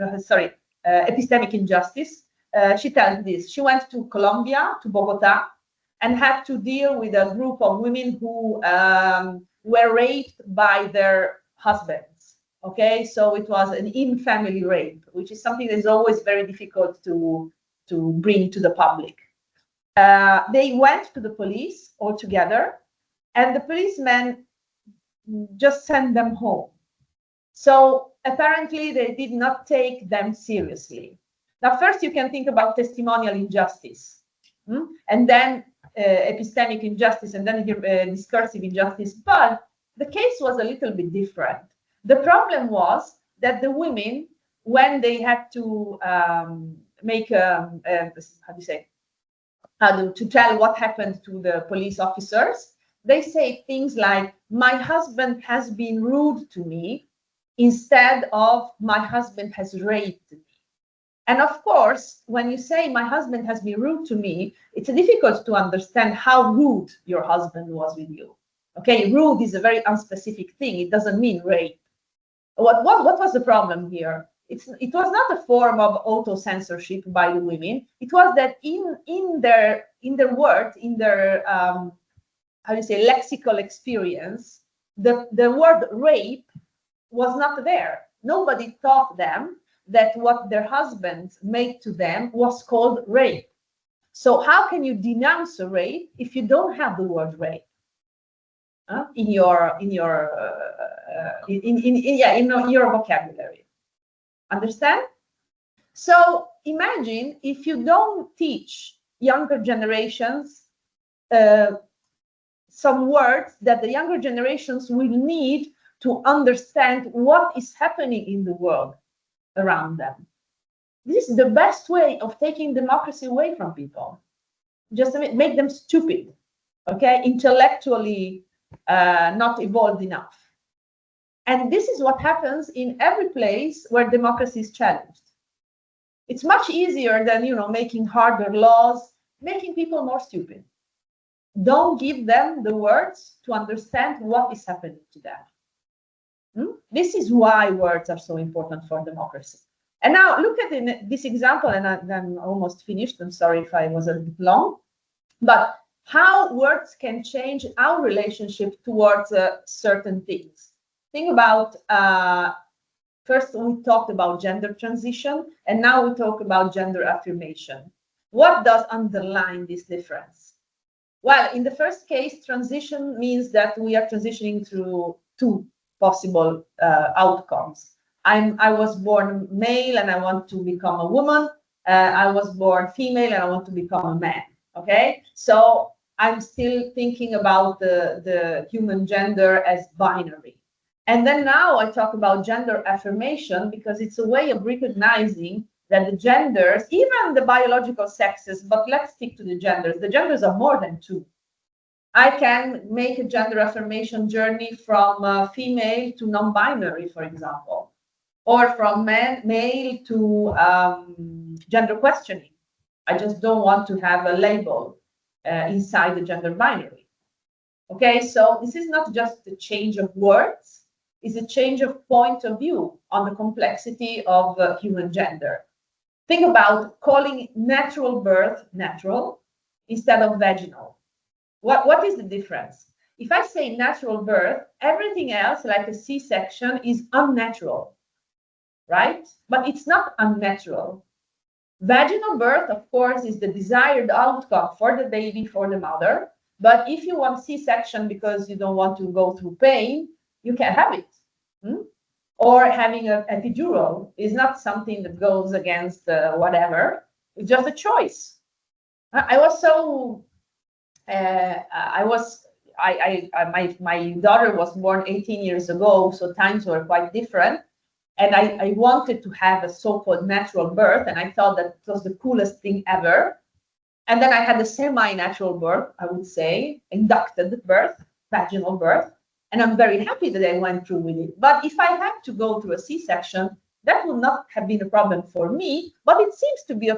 Injustice, she tells this. She went to Colombia, to Bogota, and had to deal with a group of women who were raped by their husbands. Okay, so it was an in-family rape, which is something that is always very difficult to bring to the public. They went to the police all together, and the policemen just sent them home. So apparently they did not take them seriously. Now, first you can think about testimonial injustice, and then epistemic injustice, and then discursive injustice. But the case was a little bit different. The problem was that the women, when they had to make how do you say? To tell what happened to the police officers, they say things like, my husband has been rude to me, instead of my husband has raped me. And of course, when you say my husband has been rude to me, it's difficult to understand how rude your husband was with you. Okay, rude is a very unspecific thing. It doesn't mean rape. What was the problem here? It was not a form of auto-censorship by the women. It was that in their words, in their how do you say, lexical experience, the word rape was not there. Nobody taught them that what their husbands made to them was called rape. So how can you denounce a rape if you don't have the word rape in your vocabulary? Understand? So imagine if you don't teach younger generations some words that the younger generations will need to understand what is happening in the world around them. This is the best way of taking democracy away from people. Just make them stupid, okay? Intellectually not evolved enough. And this is what happens in every place where democracy is challenged. It's much easier than, making harder laws, making people more stupid. Don't give them the words to understand what is happening to them. This is why words are so important for democracy. And now look at this example, and I'm almost finished. I'm sorry if I was a bit long, but how words can change our relationship towards certain things. Think about, first we talked about gender transition, and now we talk about gender affirmation. What does underline this difference? Well, in the first case, transition means that we are transitioning through two possible outcomes. I was born male and I want to become a woman. I was born female and I want to become a man. Okay, so I'm still thinking about the human gender as binary. And then now I talk about gender affirmation because it's a way of recognizing that the genders, even the biological sexes, but let's stick to the genders are more than two. I can make a gender affirmation journey from female to non-binary, for example, or from male to gender questioning. I just don't want to have a label inside the gender binary. Okay, so this is not just a change of words, it's a change of point of view on the complexity of human gender. Think about calling natural birth natural instead of vaginal. What is the difference? If I say natural birth, everything else, like a C-section, is unnatural, right? But it's not unnatural. Vaginal birth, of course, is the desired outcome for the baby, for the mother. But if you want C-section because you don't want to go through pain, you can have it. Or having an epidural is not something that goes against whatever. It's just a choice. My daughter was born 18 years ago, so times were quite different. And I wanted to have a so-called natural birth, and I thought that it was the coolest thing ever. And then I had a semi-natural birth, I would say, inducted birth, vaginal birth. And I'm very happy that I went through with it. But if I had to go through a C-section, that would not have been a problem for me, but it seemed to be a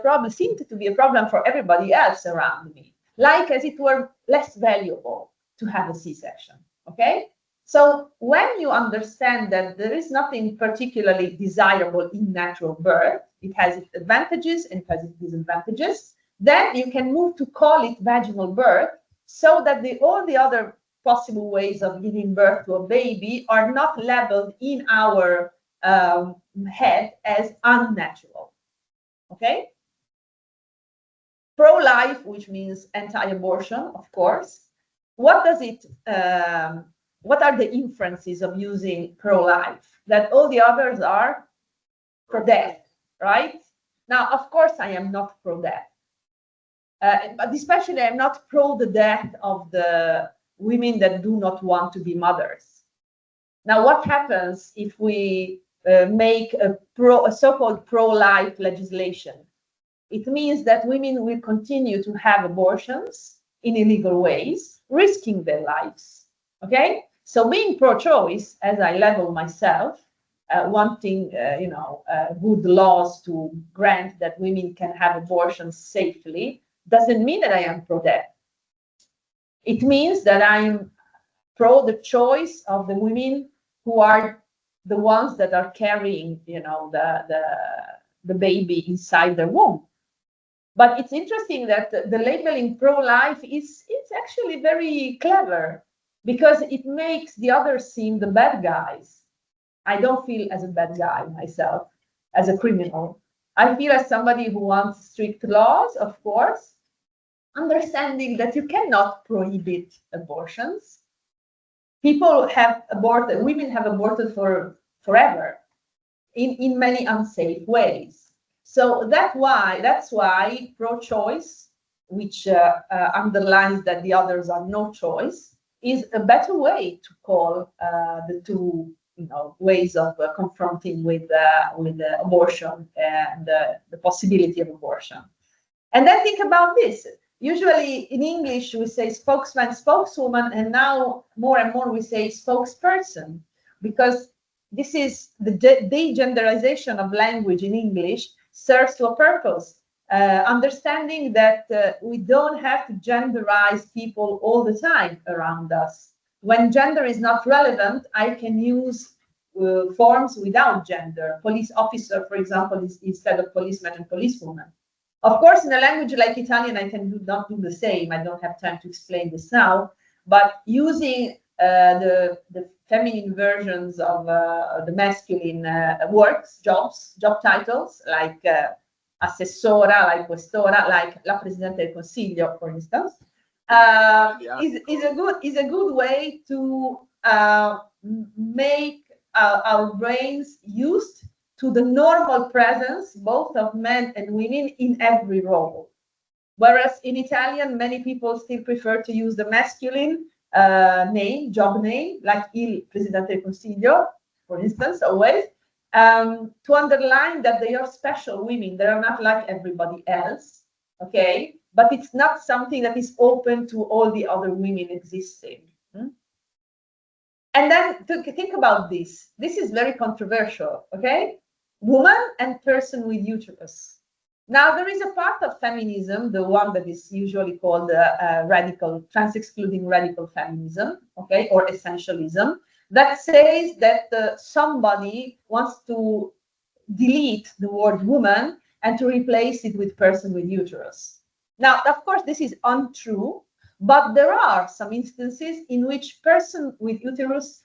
problem for everybody else around me, like as it were less valuable to have a C-section, okay? So when you understand that there is nothing particularly desirable in natural birth, it has its advantages and it has its disadvantages, then you can move to call it vaginal birth so that all the other possible ways of giving birth to a baby are not labeled in our head as unnatural, okay? Pro-life, which means anti-abortion, of course. What does it, what are the inferences of using pro-life? That all the others are pro-death, right? Now, of course, I am not pro-death. But especially I'm not pro the death of the women that do not want to be mothers. Now, what happens if we make a so-called pro-life legislation? It means that women will continue to have abortions in illegal ways, risking their lives, okay? So being pro-choice, as I label myself, wanting, good laws to grant that women can have abortions safely, doesn't mean that I am pro-death. It means that I'm pro the choice of the women who are the ones that are carrying, the baby inside their womb. But it's interesting that the labeling pro-life it's actually very clever because it makes the others seem the bad guys. I don't feel as a bad guy myself, as a criminal. I feel as somebody who wants strict laws, of course, understanding that you cannot prohibit abortions. People have aborted, women have aborted forever in many unsafe ways. So that's why pro-choice, which underlines that the others are no choice, is a better way to call the two ways of confronting with abortion and the possibility of abortion. And then think about this. Usually in English, we say spokesman, spokeswoman, and now more and more we say spokesperson, because this is the degenderization of language in English serves to a purpose. Understanding that we don't have to genderize people all the time around us. When gender is not relevant, I can use forms without gender. Police officer, for example, instead of policeman and policewoman. Of course, in a language like Italian, I can not do the same. I don't have time to explain this now. But using the feminine versions of the masculine job titles, like assessora, like questora, like la Presidente del Consiglio, for instance, is a good way to make our brains used to the normal presence both of men and women in every role. Whereas in Italian, many people still prefer to use the masculine name, job name, like il Presidente del Consiglio, for instance, always, to underline that they are special women. They are not like everybody else, okay? But it's not something that is open to all the other women existing. And then to think about this. This is very controversial, okay? Woman and person with uterus. Now, there is a part of feminism, the one that is usually called radical, trans-excluding radical feminism, okay, or essentialism, that says that somebody wants to delete the word woman and to replace it with person with uterus. Now, of course, this is untrue, but there are some instances in which person with uterus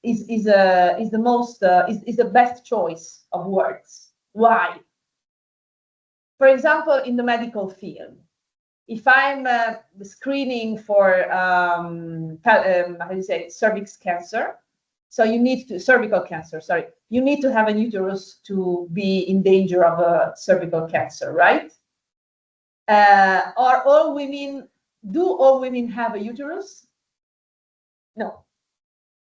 is the best choice of words. Why? For example, in the medical field, if I'm screening for how do you say, cervix cancer, so you need to cervical cancer. Sorry, you need to have a uterus to be in danger of a cervical cancer, right? Are all women? Do all women have a uterus? No.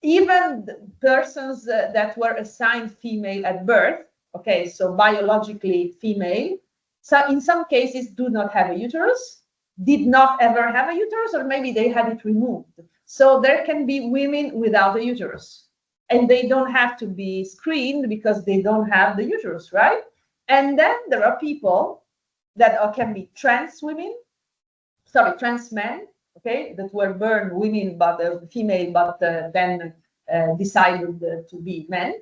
Even the persons that were assigned female at birth, okay, so biologically female, so in some cases do not have a uterus, did not ever have a uterus, or maybe they had it removed. So there can be women without a uterus, and they don't have to be screened because they don't have the uterus, right? And then there are people that can be trans women, sorry, trans men, okay, that were born women but female, but then decided to be men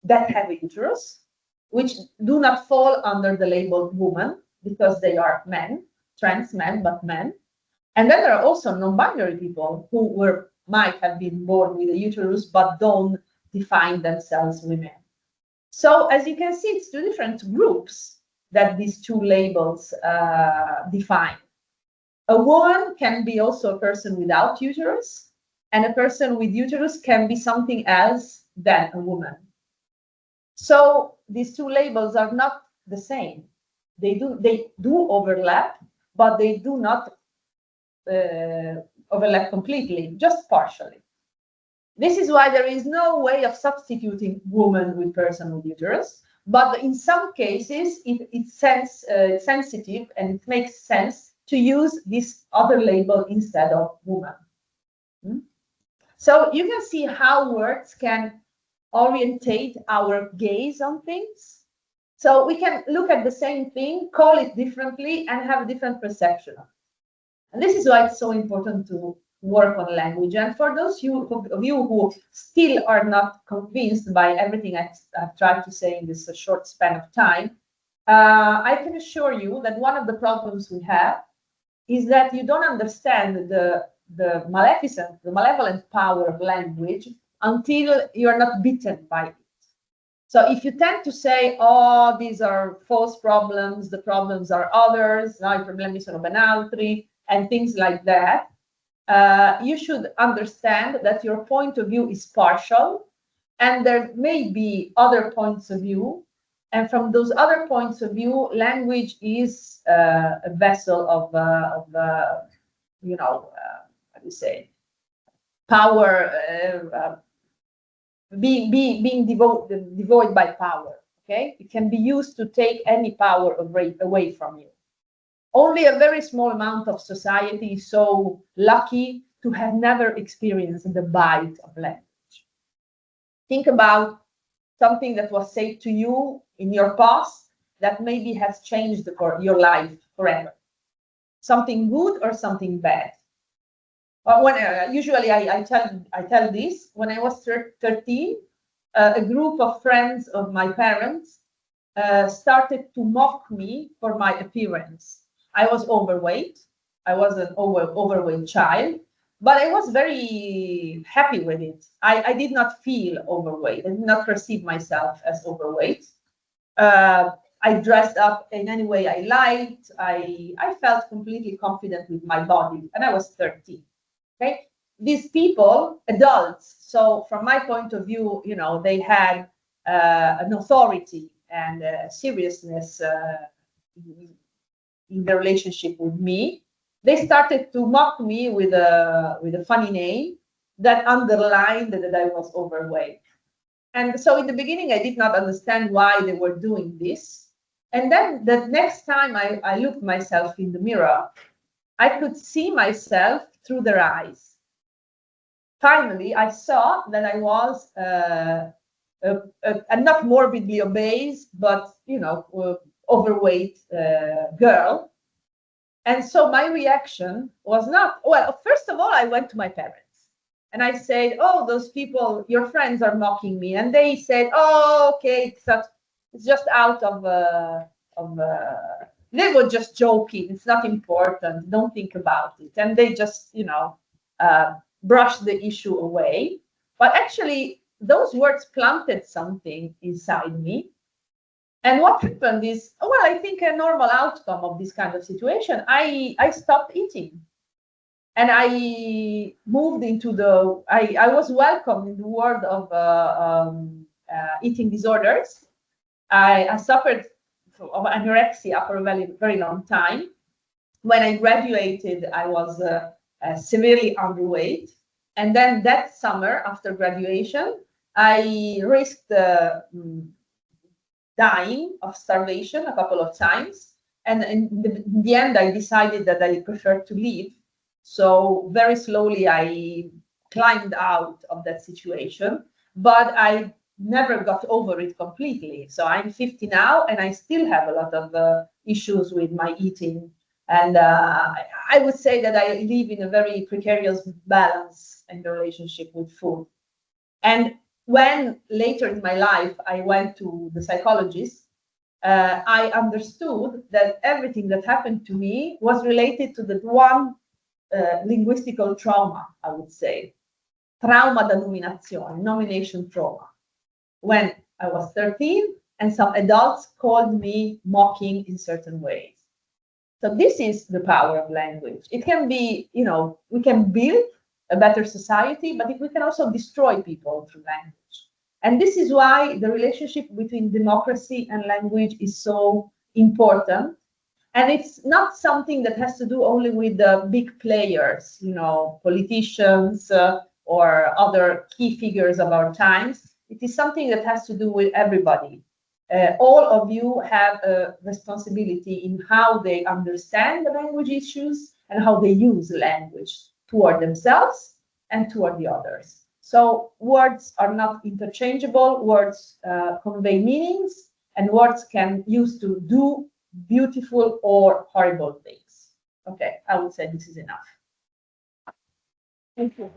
that have a uterus, which do not fall under the label woman because they are men, trans men, but men. And then there are also non-binary people who might have been born with a uterus but don't define themselves women. So as you can see, it's two different groups that these two labels define. A woman can be also a person without uterus, and a person with uterus can be something else than a woman. So these two labels are not the same. They do overlap, but they do not overlap completely, just partially. This is why there is no way of substituting woman with person with uterus, but in some cases it's sensitive and it makes sense to use this other label instead of woman. So you can see how words can orientate our gaze on things. So we can look at the same thing, call it differently, and have a different perception of it. And this is why it's so important to work on language. And for those of you who still are not convinced by everything I've tried to say in this short span of time, I can assure you that one of the problems we have is that you don't understand the malevolent power of language until you're not bitten by it. So if you tend to say, oh, these are false problems, the problems are others, no, I problemi sono ben altri, and things like that, you should understand that your point of view is partial, and there may be other points of view, and from those other points of view, language is a vessel of you know, how do you say, power, being devoid by power. Okay, it can be used to take any power away from you. Only a very small amount of society is so lucky to have never experienced the bite of language. Think about something that was said to you in your past that maybe has changed your life forever. Something good or something bad. When usually I tell this, when I was 13, a group of friends of my parents started to mock me for my appearance. I was overweight. I was an overweight child, but I was very happy with it. I did not feel overweight. I did not perceive myself as overweight. I dressed up in any way I liked. I felt completely confident with my body, and I was 13. Okay, these people, adults. So from my point of view, you know, they had an authority and a seriousness in the relationship with me. They started to mock me with a funny name that underlined that I was overweight. And so in the beginning, I did not understand why they were doing this. And then the next time I looked myself in the mirror, I could see myself through their eyes. Finally, I saw that I was a not morbidly obese, but, you know, overweight girl. And so my reaction was not, well, first of all, I went to my parents. And I said, oh, those people, your friends are mocking me. And they said, oh, okay, it's just out of they were just joking. It's not important. Don't think about it. And they just, you know, brushed the issue away. But actually, those words planted something inside me. And what happened is, well, I think a normal outcome of this kind of situation, I stopped eating. And I moved into I was welcomed in the world of eating disorders. I suffered of anorexia for a very, very long time. When I graduated, I was severely underweight. And then that summer, after graduation, I risked dying of starvation a couple of times. And in the end, I decided that I preferred to leave. So very slowly, I climbed out of that situation, but I never got over it completely. So I'm 50 now, and I still have a lot of issues with my eating. And I would say that I live in a very precarious balance in the relationship with food. And when later in my life, I went to the psychologist, I understood that everything that happened to me was related to the one linguistical trauma, I would say. Trauma da nominazione, nomination trauma. When I was 13 and some adults called me mocking in certain ways. So this is the power of language. It can be, you know, we can build a better society, but we can also destroy people through language. And this is why the relationship between democracy and language is so important. And it's not something that has to do only with the big players, you know, politicians or other key figures of our times. It is something that has to do with everybody. All of you have a responsibility in how they understand the language issues and how they use language toward themselves and toward the others. So words are not interchangeable. Words convey meanings, and words can use to do beautiful or horrible things. Okay, I would say this is enough. Thank you.